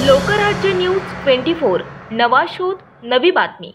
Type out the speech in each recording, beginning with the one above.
Lokrajya news 24 नवा शोध नवी बातमी।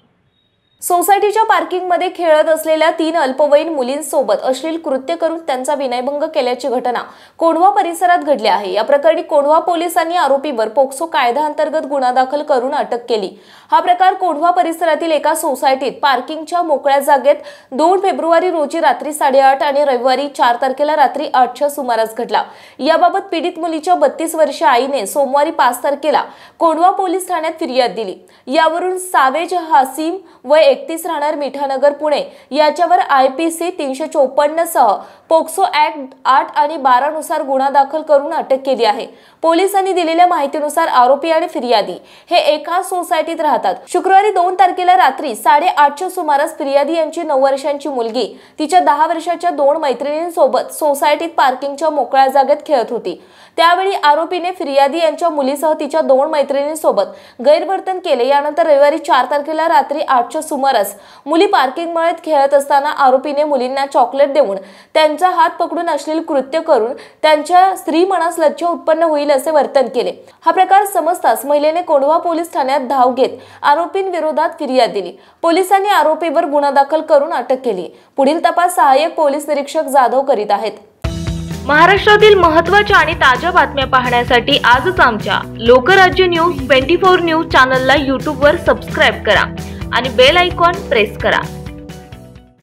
सोसायटीच्या पार्किंगमध्ये खेळत असलेल्या 3 अल्पवयीन मुलींसोबत अश्लील कृत्य करून त्यांचा विनयभंग केल्याची घटना कोंढवा परिसरात घडली आहे। या प्रकरणी कोंढवा पोलिसांनी आरोपीवर पोक्सो कायद्याअंतर्गत गुन्हा दाखल करून अटक केली। हा प्रकार कोंढवा परिसरातील एका सोसायटीत पार्किंगच्या मोकळ्या जागेत 2 फेब्रुवारी रोजी रात्री 8:30 आणि रविवारी 4 तारखेला रात्री 8च्या सुमारास घडला। याबाबत पीडित मुलीच्या 32 वर्षीय आईने सोमवारी 5 तारखेला कोंढवा पोलीस ठाण्यात फिर्याद दिली। यावरून सावेज हासिम वय 31 राहणार मिठानगर पुणे याच्यावर IPC 354 सह पोक्सो ऍक्ट 8 आणि 12 नुसार गुन्हा दाखल करून अटक केली आहे। पोलिसांनी दिलेल्या माहितीनुसार आरोपी आणि फिर्यादी हे एकाच सोसायटीत राहतात। शुक्रवारी 2 तारखेला रात्री 8:30च्या सुमारास फिर्यादी यांची 9 वर्षांची मुलगी तिच्या 10 वर्षाच्या 2 मैत्रिणींसोबत सोसायटीत पार्किंगच्या मोकळ्या जागेत खेळत होती। त्यावेळी आरोपीने फिर्यादी यांच्या मुलीसह तिच्या 2 मैत्रिणींसोबत गैरवर्तन केले। यानंतर रविवारी 4 तारखेला रात्री 8च्या सुमारास मुली पार्किंग मळ्यात खेळत असताना आरोपीने मुलींना चॉकलेट देऊन त्यांचा हात पकडून अश्लील कृत्य करून त्यांच्या स्त्री मनास लज्जा उत्पन्न होईल असे वर्तन केले। हा प्रकार समजताच महिलेने कोंढवा पोलीस ठाण्यात धाव घेत आरोपींविरोधात फिर्याद दिली। पोलिसांनी आरोपीवर गुन्हा दाखल करून अटक केली। पुढील तपास सहाय्यक पोलीस निरीक्षक जाधव करीत आहेत। महाराष्ट्रातील महत्त्वाच्या आणि ताज्या बातम्या पाहण्यासाठी आजच आमच्या लोकराज्य न्यूज 24 न्यूज चॅनलला YouTube वर सबस्क्राइब करा आणि बेल आयकॉन प्रेस करा।